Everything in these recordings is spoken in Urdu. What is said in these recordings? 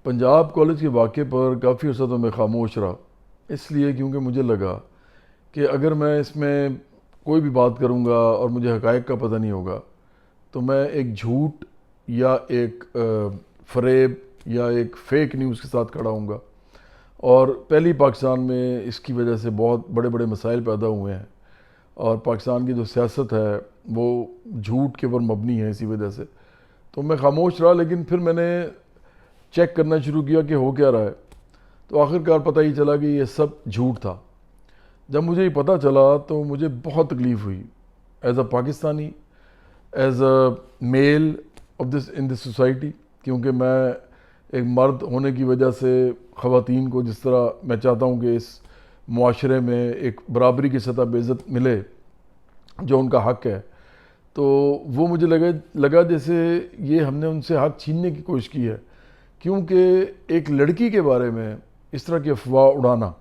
پنجاب کالج کے واقعے پر کافی عرصہ تو میں خاموش رہا، اس لیے کیونکہ مجھے لگا کہ اگر میں اس میں کوئی بھی بات کروں گا اور مجھے حقائق کا پتہ نہیں ہوگا تو میں ایک جھوٹ یا ایک فریب یا ایک فیک نیوز کے ساتھ کھڑا ہوں گا، اور پہلی پاکستان میں اس کی وجہ سے بہت بڑے بڑے مسائل پیدا ہوئے ہیں، اور پاکستان کی جو سیاست ہے وہ جھوٹ کے اوپر مبنی ہے اسی وجہ سے۔ تو میں خاموش رہا، لیکن پھر میں نے چیک کرنا شروع کیا کہ ہو کیا رہا ہے، تو آخرکار پتہ ہی چلا کہ یہ سب جھوٹ تھا۔ جب مجھے یہ پتہ چلا تو مجھے بہت تکلیف ہوئی، as a Pakistani, as a male of this in this society, کیونکہ میں ایک مرد ہونے کی وجہ سے خواتین کو جس طرح میں چاہتا ہوں کہ اس معاشرے میں ایک برابری کی سطح پہ عزت ملے جو ان کا حق ہے، تو وہ مجھے لگا جیسے یہ ہم نے ان سے حق چھیننے کی کوشش کی ہے، کیونکہ ایک لڑکی کے بارے میں اس طرح کی افواہ اڑانا،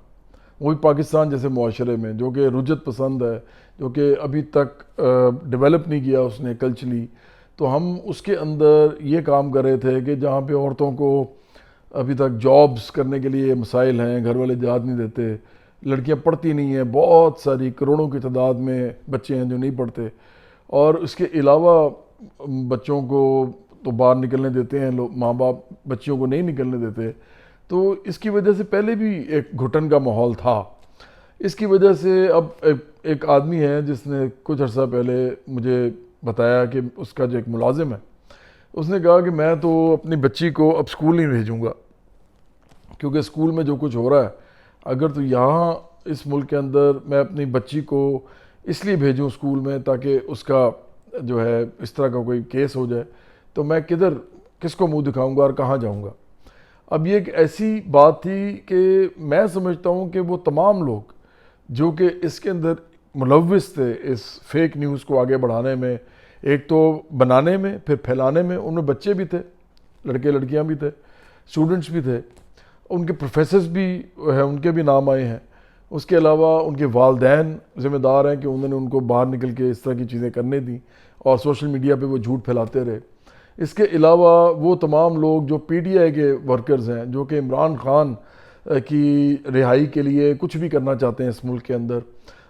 وہی پاکستان جیسے معاشرے میں جو کہ رجت پسند ہے، جو کہ ابھی تک ڈیولپ نہیں کیا اس نے کلچرلی، تو ہم اس کے اندر یہ کام کر رہے تھے کہ جہاں پہ عورتوں کو ابھی تک جابز کرنے کے لیے مسائل ہیں، گھر والے اجازت نہیں دیتے، لڑکیاں پڑھتی نہیں ہیں، بہت ساری کروڑوں کی تعداد میں بچے ہیں جو نہیں پڑھتے، اور اس کے علاوہ بچوں کو تو باہر نکلنے دیتے ہیں لوگ، ماں باپ بچیوں کو نہیں نکلنے دیتے، تو اس کی وجہ سے پہلے بھی ایک گھٹن کا ماحول تھا۔ اس کی وجہ سے اب ایک آدمی ہے جس نے کچھ عرصہ پہلے مجھے بتایا کہ اس کا جو ایک ملازم ہے، اس نے کہا کہ میں تو اپنی بچی کو اب اسکول نہیں بھیجوں گا، کیونکہ اسکول میں جو کچھ ہو رہا ہے، اگر تو یہاں اس ملک کے اندر میں اپنی بچی کو اس لیے بھیجوں اسکول میں تاکہ اس کا جو ہے اس طرح کا کوئی کیس ہو جائے، تو میں کس کو منہ دکھاؤں گا اور کہاں جاؤں گا۔ اب یہ ایک ایسی بات تھی کہ میں سمجھتا ہوں کہ وہ تمام لوگ جو کہ اس کے اندر ملوث تھے اس فیک نیوز کو آگے بڑھانے میں، ایک تو بنانے میں پھر پھیلانے میں، ان میں بچے بھی تھے، لڑکے لڑکیاں بھی تھے، اسٹوڈنٹس بھی تھے، ان کے پروفیسرز بھی ہیں، ان کے بھی نام آئے ہیں، اس کے علاوہ ان کے والدین ذمہ دار ہیں کہ انہوں نے ان کو باہر نکل کے اس طرح کی چیزیں کرنے دیں اور سوشل میڈیا پہ وہ جھوٹ پھیلاتے رہے۔ اس کے علاوہ وہ تمام لوگ جو پی ٹی آئی کے ورکرز ہیں، جو کہ عمران خان کی رہائی کے لیے کچھ بھی کرنا چاہتے ہیں اس ملک کے اندر،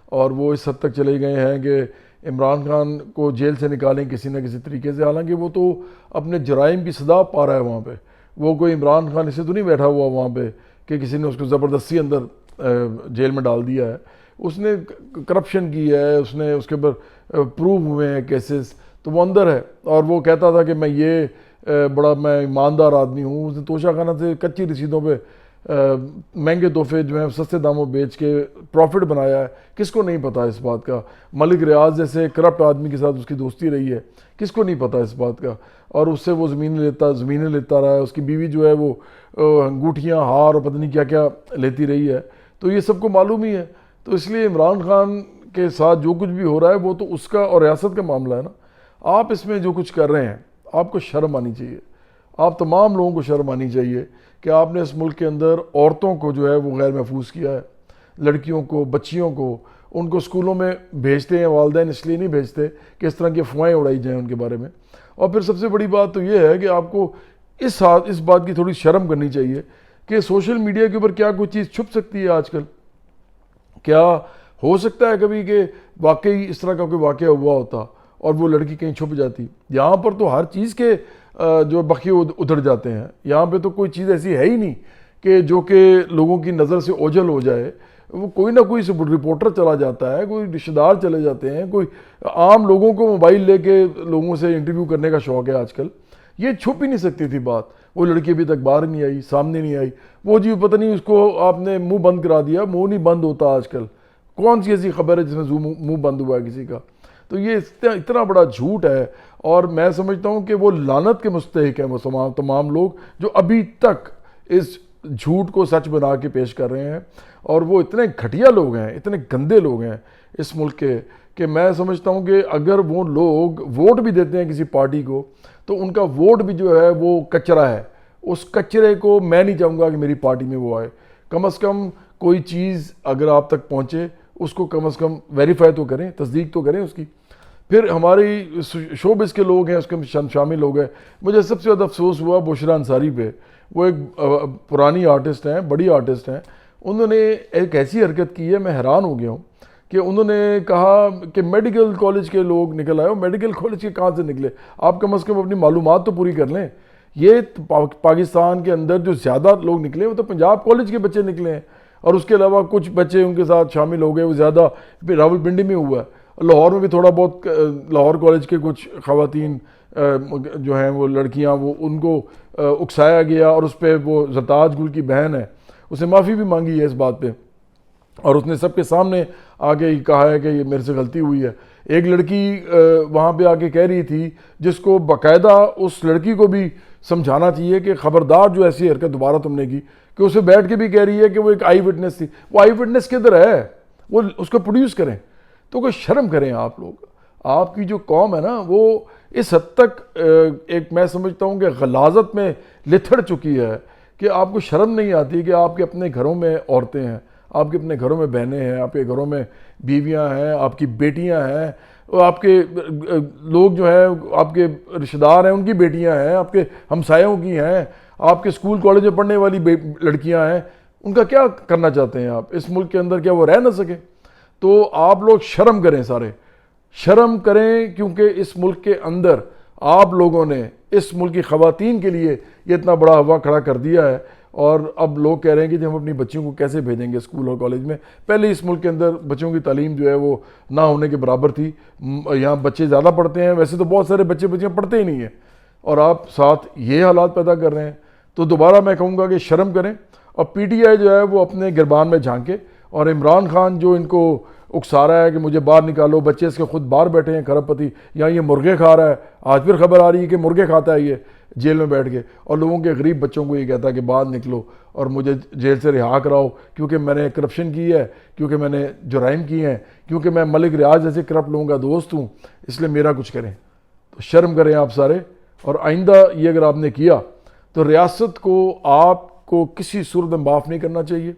اور وہ اس حد تک چلے گئے ہیں کہ عمران خان کو جیل سے نکالیں کسی نہ کسی طریقے سے، حالانکہ وہ تو اپنے جرائم کی سزا پا رہا ہے وہاں پہ، وہ کوئی عمران خان اسے تو نہیں بیٹھا ہوا وہاں پہ کہ کسی نے اس کو زبردستی اندر جیل میں ڈال دیا ہے، اس نے کرپشن کی ہے، اس نے اس کے اوپر پروو ہوئے ہیں کیسز، تو وہ اندر ہے، اور وہ کہتا تھا کہ میں میں ایماندار آدمی ہوں، اس نے توشہ خانہ سے کچی رسیدوں پہ مہنگے تحفے جو ہیں سستے داموں بیچ کے پروفٹ بنایا ہے۔ کس کو نہیں پتا اس بات کا؟ ملک ریاض جیسے کرپٹ آدمی کے ساتھ اس کی دوستی رہی ہے، کس کو نہیں پتا اس بات کا؟ اور اس سے وہ زمینیں لیتا رہا ہے، اس کی بیوی جو ہے وہ انگوٹھیاں، ہار اور پتہ نہیں کیا کیا لیتی رہی ہے، تو یہ سب کو معلوم ہی ہے۔ تو اس لیے عمران خان کے ساتھ جو کچھ بھی ہو رہا ہے وہ تو اس کا اور ریاست کا معاملہ ہے نا۔ آپ اس میں جو کچھ کر رہے ہیں، آپ کو شرم آنی چاہیے، آپ تمام لوگوں کو شرم آنی چاہیے کہ آپ نے اس ملک کے اندر عورتوں کو جو ہے وہ غیر محفوظ کیا ہے، لڑکیوں کو، بچیوں کو، ان کو اسکولوں میں بھیجتے ہیں والدین اس لیے نہیں بھیجتے کہ اس طرح کی افواہیں اڑائی جائیں ان کے بارے میں۔ اور پھر سب سے بڑی بات تو یہ ہے کہ آپ کو اس بات کی تھوڑی شرم کرنی چاہیے کہ سوشل میڈیا کے اوپر کیا کوئی چیز چھپ سکتی ہے آج کل؟ کیا ہو سکتا ہے کبھی کہ واقعی اس طرح کا کوئی واقعہ ہوا ہوتا اور وہ لڑکی کہیں چھپ جاتی؟ یہاں پر تو ہر چیز کے جو بخیے ادھر جاتے ہیں، یہاں پہ تو کوئی چیز ایسی ہے ہی نہیں کہ جو کہ لوگوں کی نظر سے اوجھل ہو جائے، وہ کوئی نہ کوئی رپورٹر چلا جاتا ہے، کوئی رشتہ دار چلے جاتے ہیں، کوئی عام لوگوں کو موبائل لے کے لوگوں سے انٹرویو کرنے کا شوق ہے آج کل۔ یہ چھپ ہی نہیں سکتی تھی بات، وہ لڑکی ابھی تک باہر نہیں آئی، سامنے نہیں آئی، وہ جی پتہ نہیں اس کو آپ نے منہ بند کرا دیا، منہ نہیں بند ہوتا آج کل، کون سی ایسی خبر ہے جس میں منہ بند ہوا ہے کسی کا؟ تو یہ اتنا بڑا جھوٹ ہے، اور میں سمجھتا ہوں کہ وہ لعنت کے مستحق ہیں وہ تمام لوگ جو ابھی تک اس جھوٹ کو سچ بنا کے پیش کر رہے ہیں، اور وہ اتنے گھٹیا لوگ ہیں، اتنے گندے لوگ ہیں اس ملک کے، کہ میں سمجھتا ہوں کہ اگر وہ لوگ ووٹ بھی دیتے ہیں کسی پارٹی کو تو ان کا ووٹ بھی جو ہے وہ کچرا ہے، اس کچرے کو میں نہیں چاہوں گا کہ میری پارٹی میں وہ آئے۔ کم از کم کوئی چیز اگر آپ تک پہنچے اس کو کم از کم ویریفائی تو کریں، تصدیق تو کریں اس کی۔ پھر ہماری شوبز کے لوگ ہیں اس کے شامل ہو گئے. مجھے سب سے زیادہ افسوس ہوا بشریٰ انصاری پہ. وہ ایک پرانی آرٹسٹ ہیں, بڑی آرٹسٹ ہیں. انہوں نے ایک ایسی حرکت کی ہے, میں حیران ہو گیا ہوں کہ انہوں نے کہا کہ میڈیکل کالج کے لوگ نکل آئے ہو. میڈیکل کالج کے کہاں سے نکلے؟ آپ کم از کم اپنی معلومات تو پوری کر لیں. یہ پاکستان کے اندر جو زیادہ لوگ نکلے وہ تو پنجاب کالج کے بچے نکلے ہیں, اور اس کے علاوہ کچھ بچے ان کے ساتھ شامل ہو گئے. وہ زیادہ راول پنڈی میں ہوا ہے, لاہور میں بھی تھوڑا بہت. لاہور کالج کے کچھ خواتین جو ہیں وہ لڑکیاں, وہ ان کو اکسایا گیا, اور اس پہ وہ زرتاج گل کی بہن ہے, اسے معافی بھی مانگی ہے اس بات پہ, اور اس نے سب کے سامنے آگے کہا ہے کہ یہ میرے سے غلطی ہوئی ہے. ایک لڑکی وہاں پہ آ کے کہہ رہی تھی, جس کو باقاعدہ اس لڑکی کو بھی سمجھانا چاہیے کہ خبردار جو ایسی حرکت دوبارہ تم نے کی, کہ اسے بیٹھ کے بھی کہہ رہی ہے کہ وہ ایک آئی وٹنس تھی. وہ آئی وٹنس کدھر ہے؟ وہ اس کو پروڈیوس کریں. تو کوئی شرم کریں آپ لوگ. آپ کی جو قوم ہے نا وہ اس حد تک ایک میں سمجھتا ہوں کہ غلاظت میں لتھڑ چکی ہے کہ آپ کو شرم نہیں آتی کہ آپ کے اپنے گھروں میں عورتیں ہیں, آپ کے اپنے گھروں میں بہنیں ہیں, آپ کے گھروں میں بیویاں ہیں, آپ کی بیٹیاں ہیں, آپ کے لوگ جو ہیں آپ کے رشتہ دار ہیں ان کی بیٹیاں ہیں, آپ کے ہمسایوں کی ہیں, آپ کے اسکول کالج میں پڑھنے والی لڑکیاں ہیں. ان کا کیا کرنا چاہتے ہیں آپ اس ملک کے اندر؟ کیا وہ رہ نہ سکیں؟ تو آپ لوگ شرم کریں, سارے شرم کریں, کیونکہ اس ملک کے اندر آپ لوگوں نے اس ملک کی خواتین کے لیے یہ اتنا بڑا ہوا کھڑا کر دیا ہے. اور اب لوگ کہہ رہے ہیں کہ ہم اپنی بچیوں کو کیسے بھیجیں گے اسکول اور کالج میں. پہلے اس ملک کے اندر بچوں کی تعلیم جو ہے وہ نہ ہونے کے برابر تھی. یہاں بچے زیادہ پڑھتے ہیں, ویسے تو بہت سارے بچیاں پڑھتے ہی نہیں ہیں, اور آپ ساتھ یہ حالات پیدا کر رہے ہیں. تو دوبارہ میں کہوں گا کہ شرم کریں, اور پی ٹی آئی جو ہے وہ اپنے گربان میں جھانکے. اور عمران خان جو ان کو اکسا رہا ہے کہ مجھے باہر نکالو, بچے اس کے خود باہر بیٹھے ہیں کھرب پتی, یا یہ مرغے کھا رہا ہے, آج پھر خبر آ رہی ہے کہ مرغے کھاتا ہے یہ جیل میں بیٹھ کے, اور لوگوں کے غریب بچوں کو یہ کہتا ہے کہ باہر نکلو اور مجھے جیل سے رہا کراؤ, کیونکہ میں نے کرپشن کی ہے, کیونکہ میں نے جرائم کیے ہیں, کیونکہ میں ملک ریاض جیسے کرپٹ لوگوں کا دوست ہوں, اس لیے میرا کچھ کریں. تو شرم کریں آپ سارے, اور آئندہ یہ اگر آپ نے کیا تو ریاست کو آپ کو کسی صورت میں معاف نہیں کرنا چاہیے,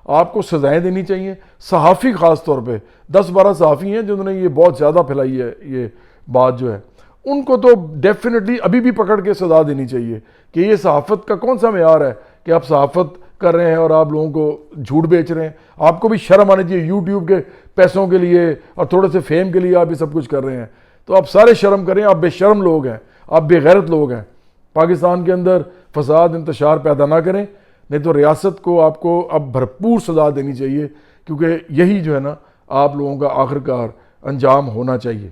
آپ کو سزائیں دینی چاہیے. صحافی خاص طور پہ 10-12 صحافی ہیں جنہوں نے یہ بہت زیادہ پھیلائی ہے یہ بات جو ہے, ان کو تو ڈیفینیٹلی ابھی بھی پکڑ کے سزا دینی چاہیے. کہ یہ صحافت کا کون سا معیار ہے کہ آپ صحافت کر رہے ہیں اور آپ لوگوں کو جھوٹ بیچ رہے ہیں؟ آپ کو بھی شرم آنی چاہیے. یوٹیوب کے پیسوں کے لیے اور تھوڑے سے فیم کے لیے آپ یہ سب کچھ کر رہے ہیں. تو آپ سارے شرم کریں, آپ بے شرم لوگ ہیں, آپ بے غیرت لوگ ہیں. پاکستان کے اندر فساد انتشار پیدا نہ کریں, نہیں تو ریاست کو آپ کو اب بھرپور سزا دینی چاہیے, کیونکہ یہی جو ہے نا آپ لوگوں کا آخرکار انجام ہونا چاہیے.